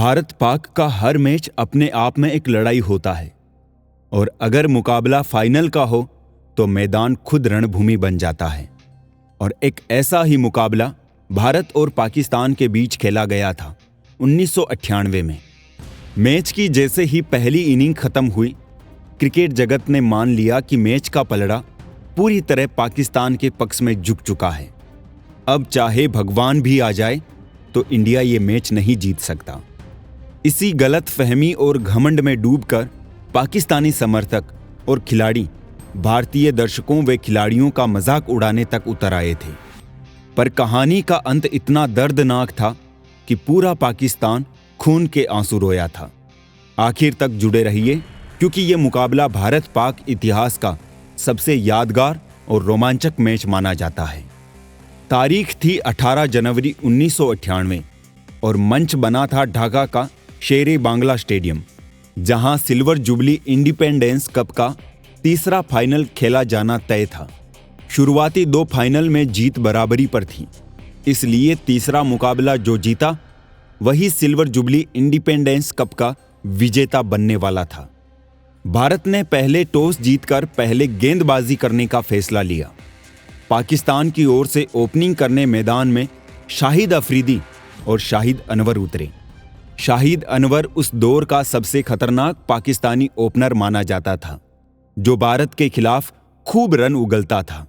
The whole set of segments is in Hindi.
भारत पाक का हर मैच अपने आप में एक लड़ाई होता है और अगर मुकाबला फाइनल का हो तो मैदान खुद रणभूमि बन जाता है। और एक ऐसा ही मुकाबला भारत और पाकिस्तान के बीच खेला गया था 1998 में। मैच की जैसे ही पहली इनिंग खत्म हुई, क्रिकेट जगत ने मान लिया कि मैच का पलड़ा पूरी तरह पाकिस्तान के पक्ष में झुक चुका है। अब चाहे भगवान भी आ जाए तो इंडिया ये मैच नहीं जीत सकता। इसी गलत फहमी और घमंड में डूबकर पाकिस्तानी समर्थक और खिलाड़ी भारतीय दर्शकों व खिलाड़ियों का मजाक उड़ाने तक उतर आए थे। पर कहानी का अंत इतना दर्दनाक था कि पूरा पाकिस्तान खून के आंसू रोया था। आखिर तक जुड़े रहिए, क्योंकि ये मुकाबला भारत पाक इतिहास का सबसे यादगार और रोमांचक मैच माना जाता है। तारीख थी 18 जनवरी 1998 और मंच बना था ढाका का शेरे बांग्ला स्टेडियम, जहां सिल्वर जुबली इंडिपेंडेंस कप का तीसरा फाइनल खेला जाना तय था। शुरुआती दो फाइनल में जीत बराबरी पर थी, इसलिए तीसरा मुकाबला जो जीता वही सिल्वर जुबली इंडिपेंडेंस कप का विजेता बनने वाला था। भारत ने पहले टॉस जीतकर पहले गेंदबाजी करने का फैसला लिया। पाकिस्तान की ओर से ओपनिंग करने मैदान में शाहिद अफरीदी और शाहिद अनवर उतरे। शाहिद अनवर उस दौर का सबसे खतरनाक पाकिस्तानी ओपनर माना जाता था, जो भारत के खिलाफ खूब रन उगलता था,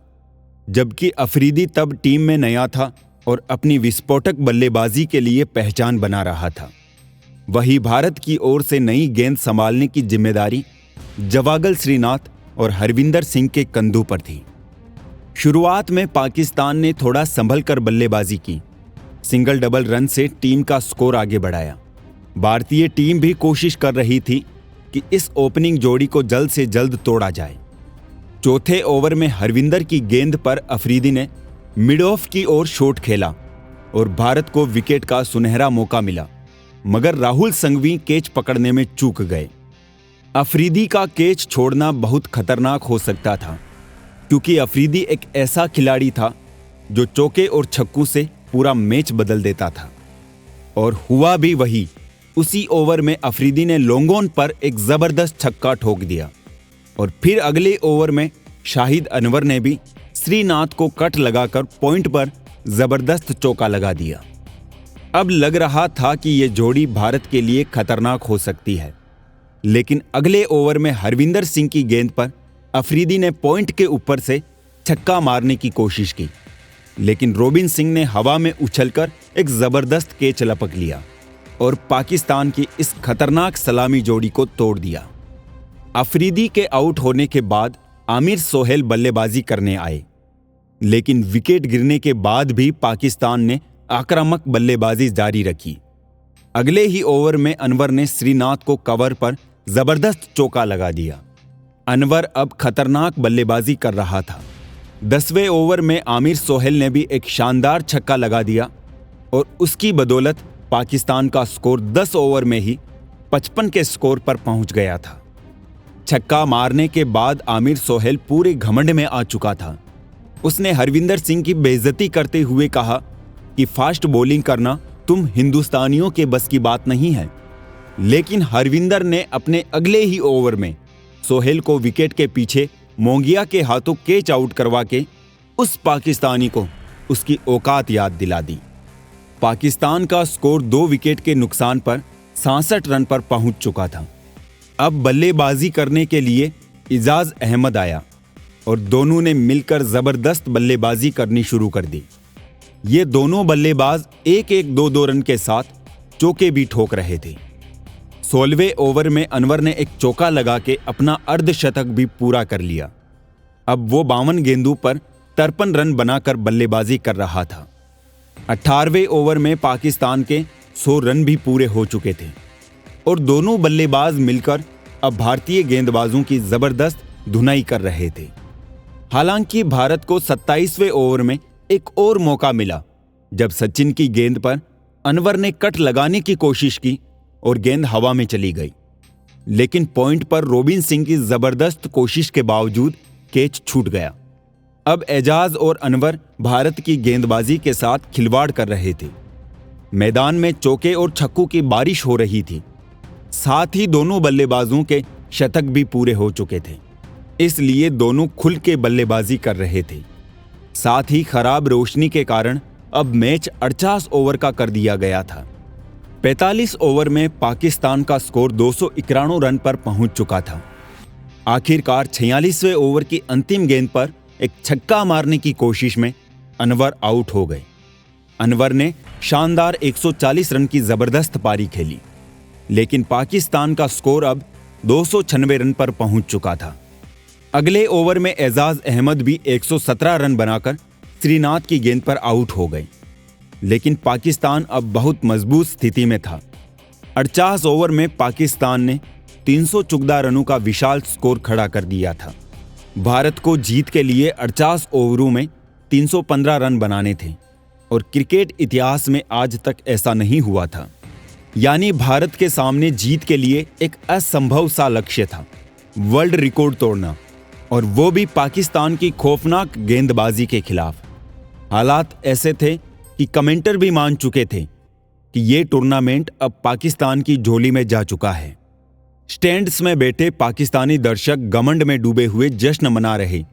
जबकि अफरीदी तब टीम में नया था और अपनी विस्फोटक बल्लेबाजी के लिए पहचान बना रहा था। वही भारत की ओर से नई गेंद संभालने की जिम्मेदारी जवागल श्रीनाथ और हरविंदर सिंह के कंधों पर थी। शुरुआत में पाकिस्तान ने थोड़ा संभल कर बल्लेबाजी की, सिंगल डबल रन से टीम का स्कोर आगे बढ़ाया। भारतीय टीम भी कोशिश कर रही थी कि इस ओपनिंग जोड़ी को जल्द से जल्द तोड़ा जाए। चौथे ओवर में हरविंदर की गेंद पर अफरीदी ने मिड ऑफ की ओर शॉट खेला और भारत को विकेट का सुनहरा मौका मिला, मगर राहुल संघवी कैच पकड़ने में चूक गए। अफरीदी का कैच छोड़ना बहुत खतरनाक हो सकता था, क्योंकि अफरीदी एक ऐसा खिलाड़ी था जो चौके और छक्कों से पूरा मैच बदल देता था। और हुआ भी वही। उसी ओवर में अफरीदी ने लॉन्ग ऑन पर एक जबरदस्त छक्का ठोक दिया और फिर अगले ओवर में शाहिद अनवर ने भी श्रीनाथ को कट लगाकर पॉइंट पर जबरदस्त चौका लगा दिया। अब लग रहा था कि यह जोड़ी भारत के लिए खतरनाक हो सकती है, लेकिन अगले ओवर में हरविंदर सिंह की गेंद पर अफरीदी ने पॉइंट के ऊपर से छक्का मारने की कोशिश की, लेकिन रॉबिन सिंह ने हवा में उछलकर एक जबरदस्त कैच लपक लिया और पाकिस्तान की इस खतरनाक सलामी जोड़ी को तोड़ दिया। अफरीदी के आउट होने के बाद आमिर सोहेल बल्लेबाजी करने आए, लेकिन विकेट गिरने के बाद भी पाकिस्तान ने आक्रामक बल्लेबाजी जारी रखी। अगले ही ओवर में अनवर ने श्रीनाथ को कवर पर जबरदस्त चौका लगा दिया। अनवर अब खतरनाक बल्लेबाजी कर रहा था। 10वें ओवर में आमिर सोहेल ने भी एक शानदार छक्का लगा दिया और उसकी बदौलत पाकिस्तान का स्कोर 10 ओवर में ही 55 के स्कोर पर पहुंच गया था। छक्का मारने के बाद आमिर सोहेल पूरे घमंड में आ चुका था। उसने हरविंदर सिंह की बेइज्जती करते हुए कहा कि फास्ट बॉलिंग करना तुम हिंदुस्तानियों के बस की बात नहीं है। लेकिन हरविंदर ने अपने अगले ही ओवर में सोहेल को विकेट के पीछे मोंगिया के हाथों कैच आउट करवा के उस पाकिस्तानी को उसकी औकात याद दिला दी। पाकिस्तान का स्कोर 2 विकेट के नुकसान पर 66 रन पर पहुंच चुका था। अब बल्लेबाजी करने के लिए इजाज अहमद आया और दोनों ने मिलकर जबरदस्त बल्लेबाजी करनी शुरू कर दी। ये दोनों बल्लेबाज 1-1, 2-2 रन के साथ चौके भी ठोक रहे थे। 16वें ओवर में अनवर ने एक चौका लगा के अपना अर्धशतक भी पूरा कर लिया। अब वो 52 गेंदों पर 53 रन बनाकर बल्लेबाजी कर रहा था। 18वें ओवर में पाकिस्तान के 100 रन भी पूरे हो चुके थे और दोनों बल्लेबाज मिलकर अब भारतीय गेंदबाजों की जबरदस्त धुनाई कर रहे थे। हालांकि भारत को 27वें ओवर में एक और मौका मिला, जब सचिन की गेंद पर अनवर ने कट लगाने की कोशिश की और गेंद हवा में चली गई, लेकिन पॉइंट पर रॉबिन सिंह की जबरदस्त कोशिश के बावजूद कैच छूट गया। अब एजाज और अनवर भारत की गेंदबाजी के साथ खिलवाड़ कर रहे थे। मैदान में चौके और छक्कों की बारिश हो रही थी। साथ ही दोनों बल्लेबाजों के शतक भी पूरे हो चुके थे, इसलिए दोनों खुल के बल्लेबाजी कर रहे थे। साथ ही खराब रोशनी के कारण अब मैच 48 ओवर का कर दिया गया था। 45 ओवर में पाकिस्तान का स्कोर 291 रन पर पहुंच चुका था। आखिरकार 46वें ओवर की अंतिम गेंद पर एक छक्का मारने की कोशिश में अनवर आउट हो गए। अनवर ने शानदार 140 रन की जबरदस्त पारी खेली, लेकिन पाकिस्तान का स्कोर अब 296 रन पर पहुंच चुका था। अगले ओवर में एजाज अहमद भी 117 रन बनाकर श्रीनाथ की गेंद पर आउट हो गए, लेकिन पाकिस्तान अब बहुत मजबूत स्थिति में था। 48 ओवर में पाकिस्तान ने 314 रनों का विशाल स्कोर खड़ा कर दिया था। भारत को जीत के लिए 48 ओवरों में 315 रन बनाने थे और क्रिकेट इतिहास में आज तक ऐसा नहीं हुआ था। यानी भारत के सामने जीत के लिए एक असंभव सा लक्ष्य था, वर्ल्ड रिकॉर्ड तोड़ना, और वो भी पाकिस्तान की खौफनाक गेंदबाजी के खिलाफ। हालात ऐसे थे कि कमेंटर भी मान चुके थे कि ये टूर्नामेंट अब पाकिस्तान की झोली में जा चुका है। स्टैंड्स में बैठे पाकिस्तानी दर्शक घमंड में डूबे हुए जश्न मना रहे,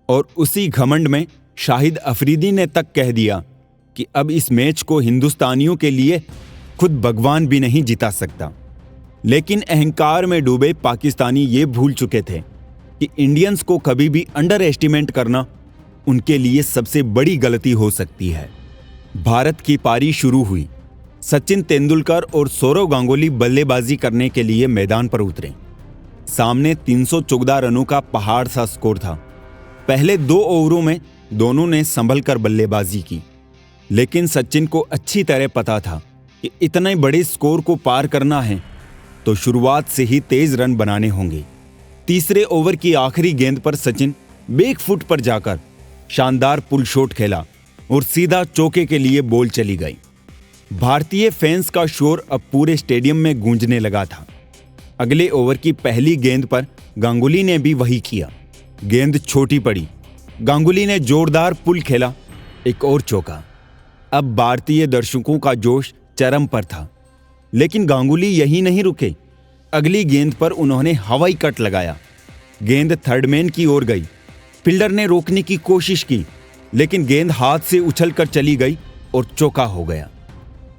और उसी घमंड में शाहिद अफरीदी ने तक कह दिया कि अब इस मैच को हिंदुस्तानियों के लिए खुद भगवान भी नहीं जिता सकता। लेकिन अहंकार में डूबे पाकिस्तानी ये भूल चुके थे कि इंडियंस को कभी भी अंडर एस्टिमेट करना उनके लिए सबसे बड़ी गलती हो सकती है। भारत की पारी शुरू हुई। सचिन तेंदुलकर और सौरव गांगुली बल्लेबाजी करने के लिए मैदान पर उतरे। सामने 314 रनों का पहाड़ सा स्कोर था। पहले 2 ओवरों में दोनों ने संभल कर बल्लेबाजी की, लेकिन सचिन को अच्छी तरह पता था कि इतने बड़े स्कोर को पार करना है तो शुरुआत से ही तेज रन बनाने होंगे। तीसरे ओवर की आखिरी गेंद पर सचिन बैक फुट पर जाकर शानदार पुल शॉट खेला और सीधा चौके के लिए बॉल चली गई। भारतीय फैंस का शोर अब पूरे स्टेडियम में गूंजने लगा था। अगले ओवर की पहली गेंद पर गांगुली ने भी वही किया। गेंद छोटी पड़ी, गांगुली ने जोरदार पुल खेला, एक और चौका। अब भारतीय दर्शकों का जोश चरम पर था, लेकिन गांगुली यही नहीं रुके। अगली गेंद पर उन्होंने हवाई कट लगाया। गेंद थर्डमैन की ओर गई। फील्डर ने रोकने की कोशिश की, लेकिन गेंद हाथ से उछलकर चली गई और चौका हो गया।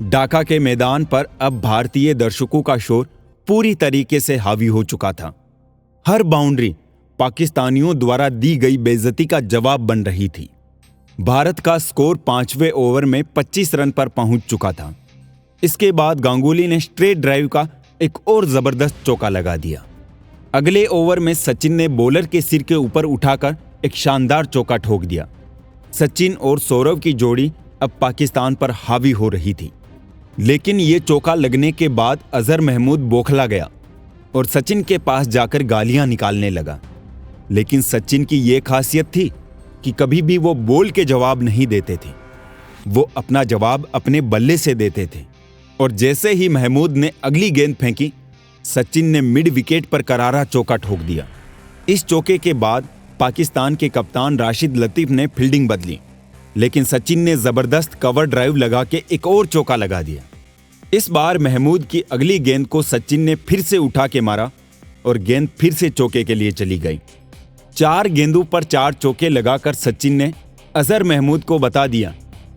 ढाका के मैदान पर अब भारतीय दर्शकों का शोर पूरी तरीके से हावी हो चुका था। हर बाउंड्री पाकिस्तानियों द्वारा दी गई बेइज्जती का जवाब बन रही थी। भारत का स्कोर 5वें ओवर में 25 रन पर पहुंच चुका था। इसके बाद गांगुली ने स्ट्रेट ड्राइव का एक और जबरदस्त चौका लगा दिया। अगले ओवर में सचिन ने बॉलर के सिर के ऊपर उठाकर एक शानदार चौका ठोक दिया। सचिन और सौरव की जोड़ी अब पाकिस्तान पर हावी हो रही थी, लेकिन ये चौका लगने के बाद अजहर महमूद बौखला गया और सचिन के पास जाकर गालियां निकालने लगा। लेकिन सचिन की ये खासियत थी कि कभी भी वो बॉल के जवाब नहीं देते थे, वो अपना जवाब अपने बल्ले से देते थे। और जैसे ही महमूद ने अगली गेंद फेंकी, सचिन ने मिड विकेट पर करारा चौका ठोक दिया। इस चौके के बाद पाकिस्तान के कप्तान राशिद लतीफ ने फील्डिंग बदली, लेकिन सचिन ने जबरदस्त कवर ड्राइव लगा के एक और चौका लगा दिया। इस बार महमूद की अगली गेंद को सचिन ने फिर से उठा के मारा और गेंद फिर से चौके के लिए चली गई। 4 गेंदों पर 4 चौके लगाकर सचिन ने अजहर महमूद को बता दिया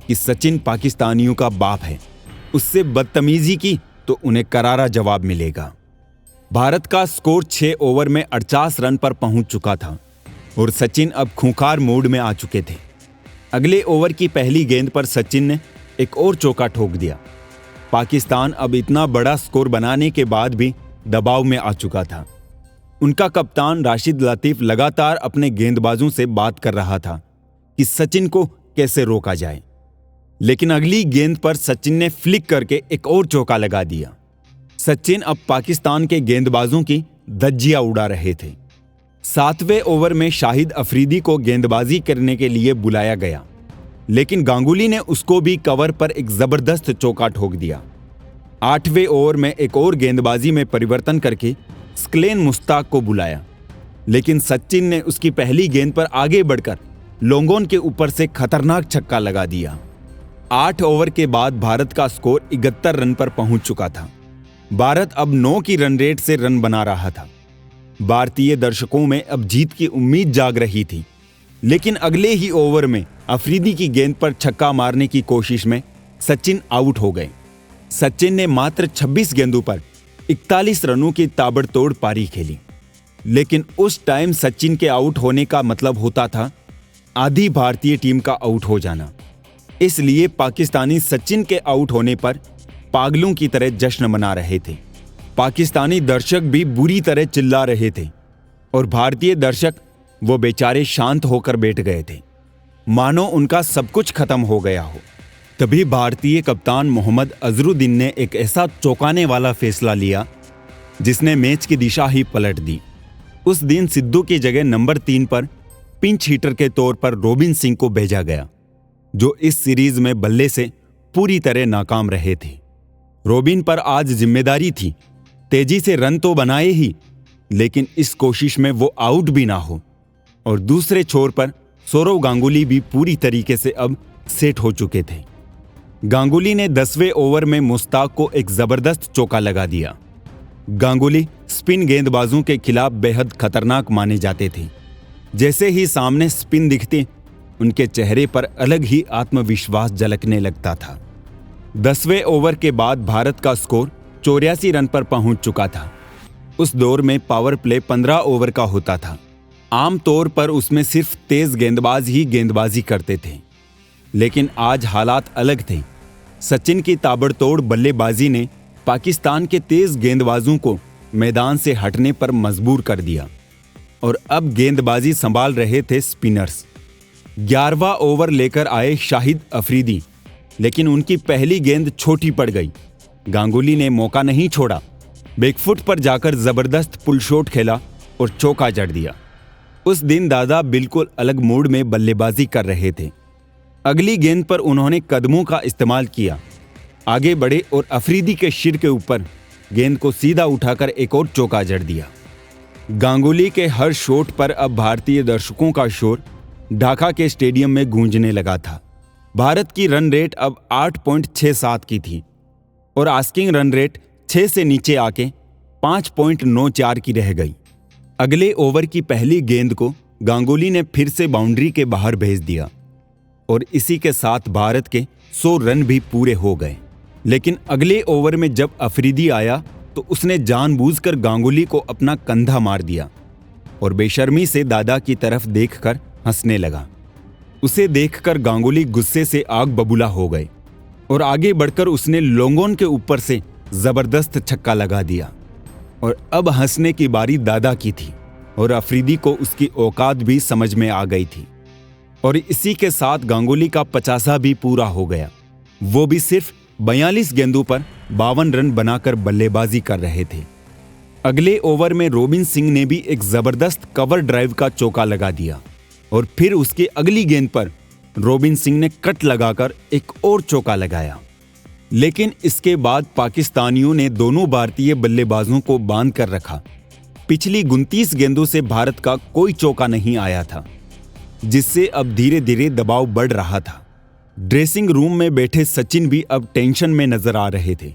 कि सचिन पाकिस्तानियों का बाप है, उससे बदतमीजी की तो उन्हें करारा जवाब मिलेगा। भारत का स्कोर 6 ओवर में 48 रन पर पहुंच चुका था और सचिन अब खूंखार मूड में आ चुके थे। अगले ओवर की पहली गेंद पर सचिन ने एक और चौका ठोक दिया। पाकिस्तान अब इतना बड़ा स्कोर बनाने के बाद भी दबाव में आ चुका था। उनका कप्तान राशिद लतीफ लगातार अपने गेंदबाजों से बात कर रहा था कि सचिन को कैसे रोका जाए, लेकिन अगली गेंद पर सचिन ने फ्लिक करके एक और चौका लगा दिया। सचिन अब पाकिस्तान के गेंदबाजों की धज्जियां उड़ा रहे थे। 7वें ओवर में शाहिद अफरीदी को गेंदबाजी करने के लिए बुलाया गया, लेकिन गांगुली ने उसको भी कवर पर एक जबरदस्त चौका ठोक दिया। 8वें ओवर में एक और गेंदबाजी में परिवर्तन करके स्क्लेन मुश्ताक को बुलाया, लेकिन सचिन ने उसकी पहली गेंद पर आगे बढ़कर लोंगोन के ऊपर से खतरनाक छक्का लगा दिया। 8 ओवर के बाद भारत का स्कोर 71 रन पर पहुंच चुका था। भारत अब 9 की रन रेट से रन बना रहा था। भारतीय दर्शकों में अब जीत की उम्मीद जाग रही थी, लेकिन अगले ही ओवर में अफरीदी की गेंद पर छक्का मारने की कोशिश में सचिन आउट हो गए। सचिन ने मात्र 26 गेंदों पर 41 रनों की ताबड़तोड़ पारी खेली, लेकिन उस टाइम सचिन के आउट होने का मतलब होता था आधी भारतीय टीम का आउट हो जाना। इसलिए पाकिस्तानी सचिन के आउट होने पर पागलों की तरह जश्न मना रहे थे। पाकिस्तानी दर्शक भी बुरी तरह चिल्ला रहे थे और भारतीय दर्शक वो बेचारे शांत होकर बैठ गए थे, मानो उनका सब कुछ खत्म हो गया हो। तभी भारतीय कप्तान मोहम्मद अजहरुद्दीन ने एक ऐसा चौंकाने वाला फैसला लिया जिसने मैच की दिशा ही पलट दी। उस दिन सिद्धू की जगह नंबर 3 पर पिंच हिटर के तौर पर रॉबिन सिंह को भेजा गया, जो इस सीरीज में बल्ले से पूरी तरह नाकाम रहे थे। रॉबिन पर आज जिम्मेदारी थी तेजी से रन तो बनाए ही, लेकिन इस कोशिश में वो आउट भी ना हो। और दूसरे छोर पर सौरव गांगुली भी पूरी तरीके से अब सेट हो चुके थे। गांगुली ने 10वें ओवर में मुश्ताक को एक जबरदस्त चौका लगा दिया। गांगुली स्पिन गेंदबाजों के खिलाफ बेहद खतरनाक माने जाते थे। जैसे ही सामने स्पिन दिखती, उनके चेहरे पर अलग ही आत्मविश्वास झलकने लगता था। 10वें ओवर के बाद भारत का स्कोर 84 रन पर पहुंच चुका था। उस दौर में पावर प्ले 15 ओवर का होता था। आमतौर पर उसमें सिर्फ तेज गेंदबाज ही गेंदबाजी करते थे, लेकिन आज हालात अलग थे। सचिन की ताबड़तोड़ बल्लेबाजी ने पाकिस्तान के तेज गेंदबाजों को मैदान से हटने पर मजबूर कर दिया और अब गेंदबाजी संभाल रहे थे स्पिनर्स। 11वां ओवर लेकर आए शाहिद अफरीदी, लेकिन उनकी पहली गेंद छोटी पड़ गई। गांगुली ने मौका नहीं छोड़ा, बैकफुट पर जाकर जबरदस्त पुल शॉट खेला और चौका जड़ दिया। उस दिन दादा बिल्कुल अलग मूड में बल्लेबाजी कर रहे थे। अगली गेंद पर उन्होंने कदमों का इस्तेमाल किया, आगे बढ़े और अफरीदी के सिर के ऊपर गेंद को सीधा उठाकर एक और चौका जड़ दिया। गांगुली के हर शॉट पर अब भारतीय दर्शकों का शोर ढाका के स्टेडियम में गूंजने लगा था। भारत की रन रेट अब 8.67 की थी और आस्किंग रन रेट 6 से नीचे आके 5.94 की रह गई। अगले ओवर की पहली गेंद को गांगुली ने फिर से बाउंड्री के बाहर भेज दिया और इसी के साथ भारत के 100 रन भी पूरे हो गए। लेकिन अगले ओवर में जब अफरीदी आया तो उसने जानबूझकर गांगुली को अपना कंधा मार दिया और बेशर्मी से दादा की तरफ देखकर हंसने लगा। उसे देखकर गांगुली गुस्से से आग बबूला हो गए और आगे बढ़कर उसने लोंगोन के ऊपर से जबरदस्त छक्का लगा दिया। और अब हंसने की बारी दादा की थी और अफरीदी को उसकी औकात भी समझ में आ गई थी। और इसी के साथ गांगुली का 50 भी पूरा हो गया, वो भी सिर्फ 42 गेंदों पर 52 रन बनाकर बल्लेबाजी कर रहे थे। अगले ओवर में रॉबिन सिंह ने भी एक जबरदस्त कवर ड्राइव का चौका लगा दिया और फिर उसके अगली गेंद पर रॉबिन सिंह ने कट लगाकर एक और चौका लगाया। लेकिन इसके बाद पाकिस्तानियों ने दोनों भारतीय बल्लेबाजों को बांध कर रखा। पिछली 29 गेंदों से भारत का कोई चौका नहीं आया था, जिससे अब धीरे धीरे दबाव बढ़ रहा था। ड्रेसिंग रूम में बैठे सचिन भी अब टेंशन में नजर आ रहे थे,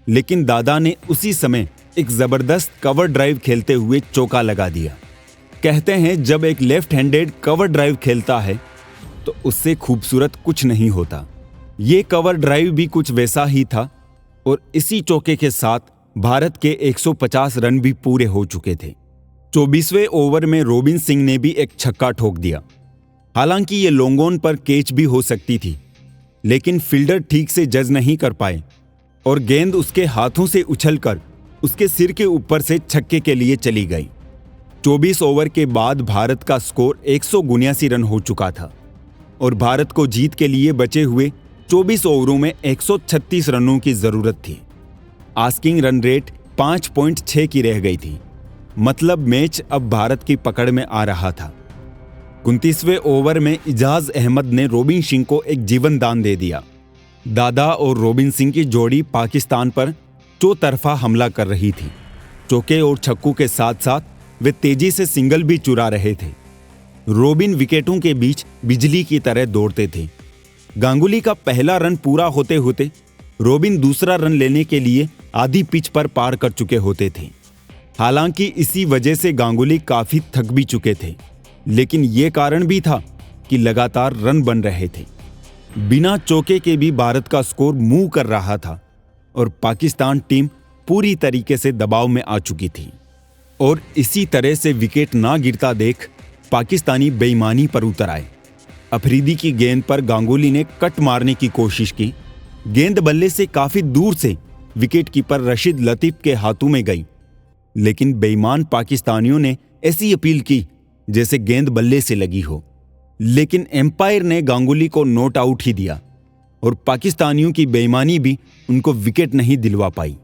लेकिन दादा ने उसी समय एक जबरदस्त कवर ड्राइव खेलते हुए चौका लगा दिया। कहते हैं जब एक लेफ्ट हैंडेड कवर ड्राइव खेलता है तो उससे खूबसूरत कुछ नहीं होता। ये कवर ड्राइव भी कुछ वैसा ही था और इसी चौके के साथ भारत के 150 रन भी पूरे हो चुके थे। 24वें ओवर में रॉबिन सिंह ने भी एक छक्का ठोक दिया। हालांकि ये लोंगोन पर कैच भी हो सकती थी, लेकिन फील्डर ठीक से जज नहीं कर पाए और गेंद उसके हाथों से उछलकर उसके सिर के ऊपर से छक्के के लिए चली गई। 24 ओवर के बाद भारत का स्कोर 179 रन हो चुका था और भारत को जीत के लिए बचे हुए 24 ओवरों में 136 रनों की जरूरत थी। आस्किंग रन रेट 5.6 की रह गई थी, मतलब मैच अब भारत की पकड़ में आ रहा था। 29वें ओवर में इजाज अहमद ने रॉबिन सिंह को एक जीवन दान दे दिया। दादा और रॉबिन सिंह की जोड़ी पाकिस्तान पर चौतरफा हमला कर रही थी। चौके और छक्कों के साथ साथ वे तेजी से सिंगल भी चुरा रहे थे। रॉबिन विकेटों के बीच बिजली की तरह दौड़ते थे गांगुली का पहला रन पूरा होते होते रॉबिन दूसरा रन लेने के लिए आधी पिच पर पार कर चुके होते थे। हालांकि इसी वजह से गांगुली काफी थक भी चुके थे, लेकिन ये कारण भी था कि लगातार रन बन रहे थे। बिना चौके के भी भारत का स्कोर मूव कर रहा था और पाकिस्तान टीम पूरी तरीके से दबाव में आ चुकी थी। और इसी तरह से विकेट ना गिरता देख पाकिस्तानी बेईमानी पर उतर आए। अफरीदी की गेंद पर गांगुली ने कट मारने की कोशिश की। गेंद बल्ले से काफी दूर से विकेटकीपर रशीद लतीफ के हाथों में गई, लेकिन बेईमान पाकिस्तानियों ने ऐसी अपील की जैसे गेंद बल्ले से लगी हो। लेकिन एम्पायर ने गांगुली को नॉट आउट ही दिया और पाकिस्तानियों की बेईमानी भी उनको विकेट नहीं दिलवा पाई।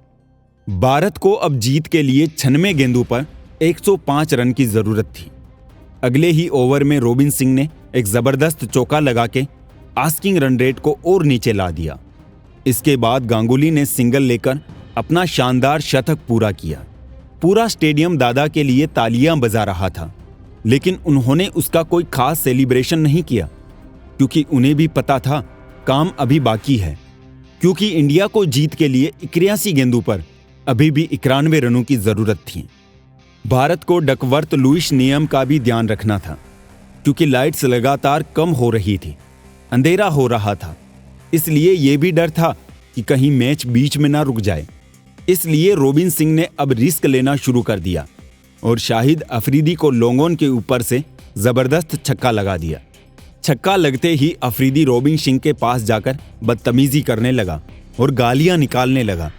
भारत को अब जीत के लिए 96 गेंदों पर 105 रन की जरूरत थी। अगले ही ओवर में रॉबिन सिंह ने एक जबरदस्त चौका लगा के आस्किंग रन रेट को और नीचे ला दिया। इसके बाद गांगुली ने सिंगल लेकर अपना शानदार शतक पूरा किया। पूरा स्टेडियम दादा के लिए तालियां बजा रहा था, लेकिन उन्होंने उसका कोई खास सेलिब्रेशन नहीं किया, क्योंकि उन्हें भी पता था काम अभी बाकी है। क्योंकि इंडिया को जीत के लिए 81 गेंदों पर अभी भी 91 रनों की जरूरत थी। भारत को डकवर्थ लुईस नियम का भी ध्यान रखना था, क्योंकि लाइट्स लगातार कम हो रही थी, अंधेरा हो रहा था। इसलिए यह भी डर था कि कहीं मैच बीच में ना रुक जाए। इसलिए रॉबिन सिंह ने अब रिस्क लेना शुरू कर दिया और शाहिद अफरीदी को लॉन्ग ऑन के ऊपर से जबरदस्त छक्का लगा दिया। छक्का लगते ही अफरीदी रॉबिन सिंह के पास जाकर बदतमीजी करने लगा और गालियां निकालने लगा,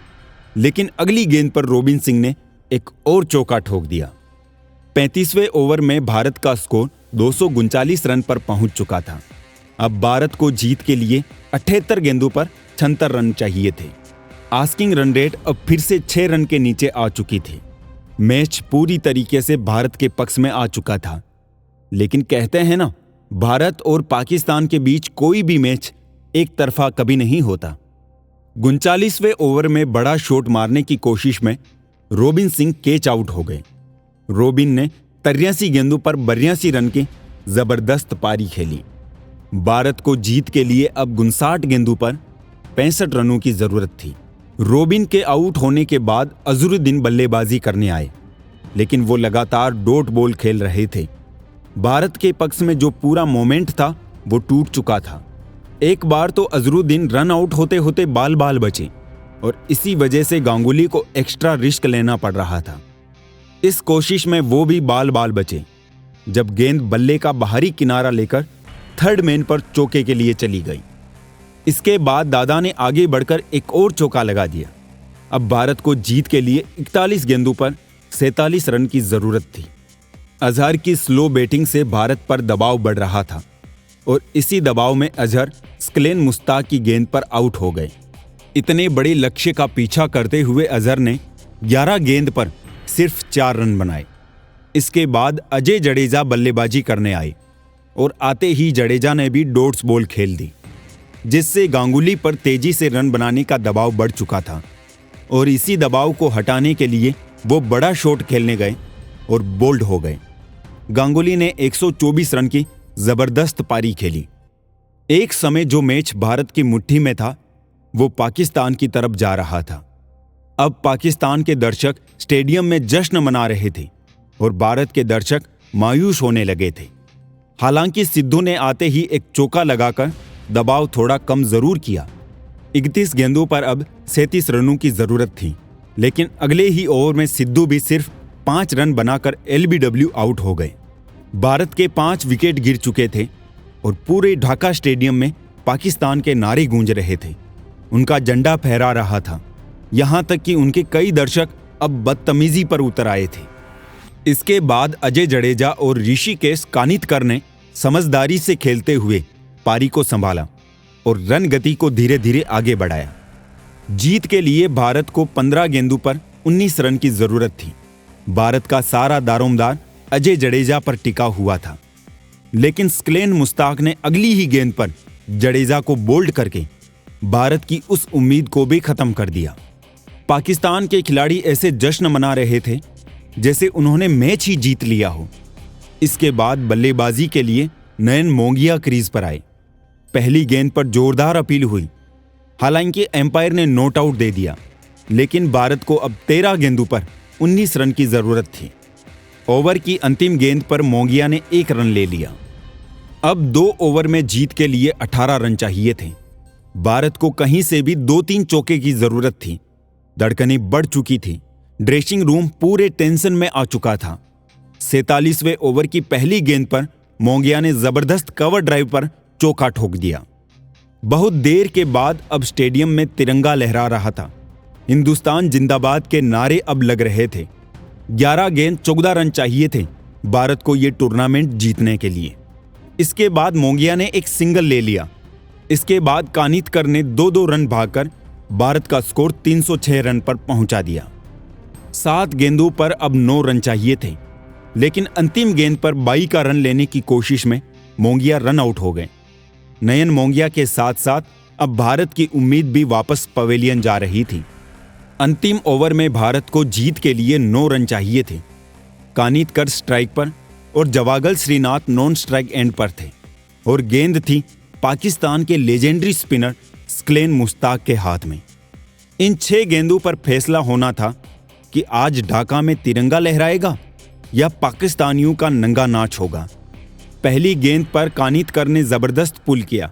लेकिन अगली गेंद पर रॉबिन सिंह ने एक और चौका ठोक दिया। 35वें ओवर में भारत का स्कोर 239 रन पर पहुंच चुका था। अब भारत को जीत के लिए 78 गेंदों पर 76 रन चाहिए थे। आस्किंग रन रेट अब फिर से 6 रन के नीचे आ चुकी थी। मैच पूरी तरीके से भारत के पक्ष में आ चुका था, लेकिन कहते हैं ना, भारत और पाकिस्तान के बीच कोई भी मैच एक तरफा कभी नहीं होता। 39वें ओवर में बड़ा शॉट मारने की कोशिश में रॉबिन सिंह कैच आउट हो गए। रॉबिन ने 83 गेंदों पर 82 रन की जबरदस्त पारी खेली। भारत को जीत के लिए अब 59 गेंदों पर 65 रनों की जरूरत थी। रॉबिन के आउट होने के बाद अजहरुद्दीन बल्लेबाजी करने आए, लेकिन वो लगातार डॉट बॉल खेल रहे थे। भारत के पक्ष में जो पूरा मोमेंट था वो टूट चुका था। एक बार तो अजहरुद्दीन रन आउट होते होते बाल बाल बचे और इसी वजह से गांगुली को एक्स्ट्रा रिस्क लेना पड़ रहा था। इस कोशिश में वो भी बाल बाल बचे जब गेंद बल्ले का बाहरी किनारा लेकर थर्ड मैन पर चौके के लिए चली गई। इसके बाद दादा ने आगे बढ़कर एक और चौका लगा दिया। अब भारत को जीत के लिए 41 गेंदों पर 47 रन की जरूरत थी। अजहर की स्लो बैटिंग से भारत पर दबाव बढ़ रहा था और इसी दबाव में अजहर स्कलेन मुश्ताक की गेंद पर आउट हो गए। इतने बड़े लक्ष्य का पीछा करते हुए अजहर ने 11 गेंद पर सिर्फ 4 रन बनाए। इसके बाद अजय जडेजा बल्लेबाजी करने आए और आते ही जडेजा ने भी डॉट्स बॉल खेल दी, जिससे गांगुली पर तेजी से रन बनाने का दबाव बढ़ चुका था और इसी दबाव को हटाने के लिए वो बड़ा शॉट खेलने गए और बोल्ड हो गए। गांगुली ने 124 रन की जबरदस्त पारी खेली। एक समय जो मैच भारत की मुट्ठी में था वो पाकिस्तान की तरफ जा रहा था। अब पाकिस्तान के दर्शक स्टेडियम में जश्न मना रहे थे और भारत के दर्शक मायूस होने लगे थे। हालांकि सिद्धू ने आते ही एक चौका लगाकर दबाव थोड़ा कम जरूर किया। 31 गेंदों पर अब 37 रनों की जरूरत थी, लेकिन अगले ही ओवर में सिद्धू भी सिर्फ 5 रन बनाकर एलबीडब्ल्यू आउट हो गए। भारत के 5 विकेट गिर चुके थे और पूरे ढाका स्टेडियम में पाकिस्तान के नारे गूंज रहे थे। उनका झंडा फहरा रहा था, यहां तक कि उनके कई दर्शक अब बदतमीजी पर उतर आए थे। इसके बाद अजय जडेजा और ऋषिकेश कानितकर ने समझदारी से खेलते हुए पारी को संभाला और रन गति को धीरे धीरे आगे बढ़ाया। जीत के लिए भारत को 15 गेंदों पर 19 रन की जरूरत थी। भारत का सारा दारोमदार अजय जडेजा पर टिका हुआ था, लेकिन स्कलेन मुश्ताक ने अगली ही गेंद पर जडेजा को बोल्ड करके भारत की उस उम्मीद को भी खत्म कर दिया। पाकिस्तान के खिलाड़ी ऐसे जश्न मना रहे थे जैसे उन्होंने मैच ही जीत लिया हो। इसके बाद बल्लेबाजी के लिए नयन मोंगिया क्रीज पर आए। पहली गेंद पर जोरदार अपील हुई। हालांकि एम्पायर ने नॉट आउट दे दिया, लेकिन भारत को अब 13 गेंदों पर 19 रन की जरूरत थी। ओवर की अंतिम गेंद पर मोंगिया ने 1 रन ले लिया। अब 2 ओवर में जीत के लिए 18 रन चाहिए थे। भारत को कहीं से भी 2-3 चौके की जरूरत थी। धड़कनें बढ़ चुकी थी। ड्रेसिंग रूम पूरे टेंशन में आ चुका था। 47वें ओवर की पहली गेंद पर मोंगिया ने जबरदस्त कवर ड्राइव पर चौका ठोक दिया। बहुत देर के बाद अब स्टेडियम में तिरंगा लहरा रहा था। हिंदुस्तान जिंदाबाद के नारे अब लग रहे थे। 11 गेंद 14 रन चाहिए थे भारत को यह टूर्नामेंट जीतने के लिए। इसके बाद मोंगिया ने एक सिंगल ले लिया। इसके बाद कानितकर ने 2-2 रन भागकर भारत का स्कोर 306 रन पर पहुंचा दिया। 7 गेंदों पर अब 9 रन चाहिए थे, लेकिन अंतिम गेंद पर 22 का रन लेने की कोशिश में मोंगिया रन आउट हो गए। नयन मोंगिया के साथ साथ अब भारत की उम्मीद भी वापस पवेलियन जा रही थी। अंतिम ओवर में भारत को जीत के लिए 9 रन चाहिए थे। कानितकर स्ट्राइक पर और Javagal Srinath non strike end पर थे और गेंद थी पाकिस्तान के लेजेंडरी स्पिनर स्क्लेन मुश्ताक के हाथ में। इन 6 गेंदों पर फैसला होना था कि आज ढाका में तिरंगा लहराएगा या पाकिस्तानियों का नंगा नाच होगा। पहली गेंद पर कानितकर ने जबरदस्त पुल किया,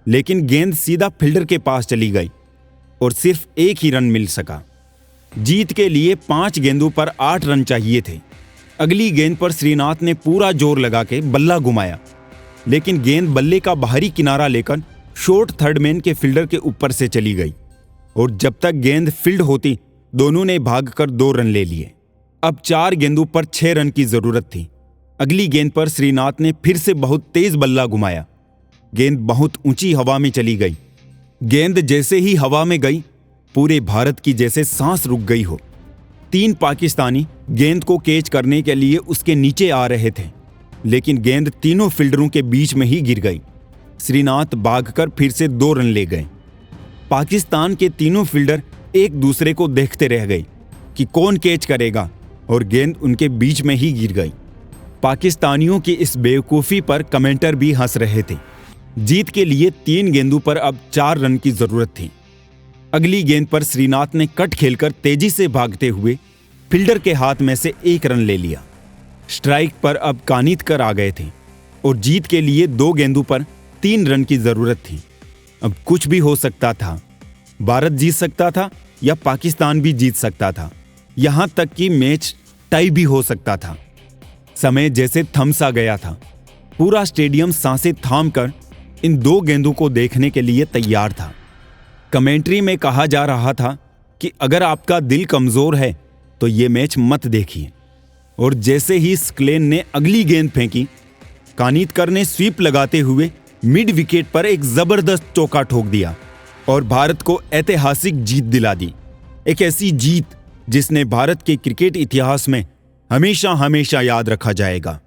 लेकिन गेंद सीधा फील्डर के पास चली गई और सिर्फ 1 ही रन मिल सका। जीत के लिए 5 गेंदों पर 8 रन चाहिए थे। अगली गेंद पर श्रीनाथ ने पूरा जोर लगा के बल्ला घुमाया, लेकिन गेंद बल्ले का बाहरी किनारा लेकर शॉर्ट थर्ड मैन के फील्डर के ऊपर से चली गई और जब तक गेंद फील्ड होती दोनों ने भागकर 2 रन ले लिए। अब 4 गेंदों पर 6 रन की जरूरत थी। अगली गेंद पर श्रीनाथ ने फिर से बहुत तेज बल्ला घुमाया। गेंद बहुत ऊंची हवा में चली गई। गेंद जैसे ही हवा में गई, पूरे भारत की जैसे सांस रुक गई हो। 3 पाकिस्तानी गेंद को कैच करने के लिए उसके नीचे आ रहे थे, लेकिन गेंद तीनों फील्डरों के बीच में ही गिर गई। श्रीनाथ भागकर फिर से 2 रन ले गए। पाकिस्तान के तीनों फील्डर एक दूसरे को देखते रह गए कि कौन कैच करेगा और गेंद उनके बीच में ही गिर गई। पाकिस्तानियों की इस बेवकूफ़ी पर कमेंटर भी हंस रहे थे। जीत के लिए 3 गेंदों पर अब 4 रन की जरूरत थी। अगली गेंद पर श्रीनाथ ने कट खेलकर तेजी से भागते हुए फील्डर के हाथ में से 1 रन ले लिया। स्ट्राइक पर अब कानितकर आ गए थे और जीत के लिए 2 गेंदों पर 3 रन की जरूरत थी। अब कुछ भी हो सकता था। भारत जीत सकता था या पाकिस्तान भी जीत सकता था। यहां तक कि मैच टाई भी हो सकता था। समय जैसे थम सा गया था। पूरा स्टेडियम सांसें थामकर इन 2 गेंदों को देखने के लिए तैयार था। कमेंट्री में कहा जा रहा था कि अगर आपका दिल कमजोर है तो ये मैच मत देखिए। और जैसे ही स्क्लेन ने अगली गेंद फेंकी, कानितकर ने स्वीप लगाते हुए मिड विकेट पर एक जबरदस्त चौका ठोक दिया और भारत को ऐतिहासिक जीत दिला दी। एक ऐसी जीत जिसने भारत के क्रिकेट इतिहास में हमेशा हमेशा याद रखा जाएगा।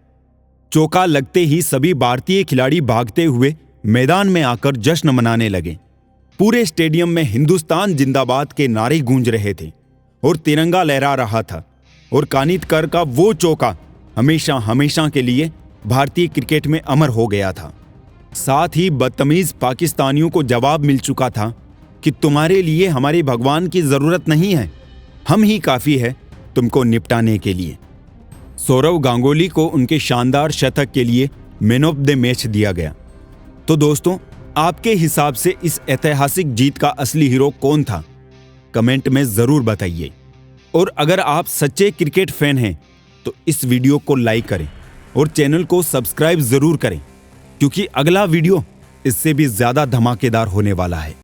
चौका लगते ही सभी भारतीय खिलाड़ी भागते हुए मैदान में आकर जश्न मनाने लगे। पूरे स्टेडियम में हिंदुस्तान जिंदाबाद के नारे गूंज रहे थे और तिरंगा लहरा रहा था और कानितकर का वो चौका हमेशा हमेशा के लिए भारतीय क्रिकेट में अमर हो गया था। साथ ही बदतमीज पाकिस्तानियों को जवाब मिल चुका था कि तुम्हारे लिए हमारे भगवान की जरूरत नहीं है, हम ही काफी है तुमको निपटाने के लिए। सौरव गांगुली को उनके शानदार शतक के लिए मैन ऑफ द मैच दिया गया। तो दोस्तों, आपके हिसाब से इस ऐतिहासिक जीत का असली हीरो कौन था? कमेंट में जरूर बताइए। और अगर आप सच्चे क्रिकेट फैन हैं तो इस वीडियो को लाइक करें और चैनल को सब्सक्राइब जरूर करें, क्योंकि अगला वीडियो इससे भी ज्यादा धमाकेदार होने वाला है।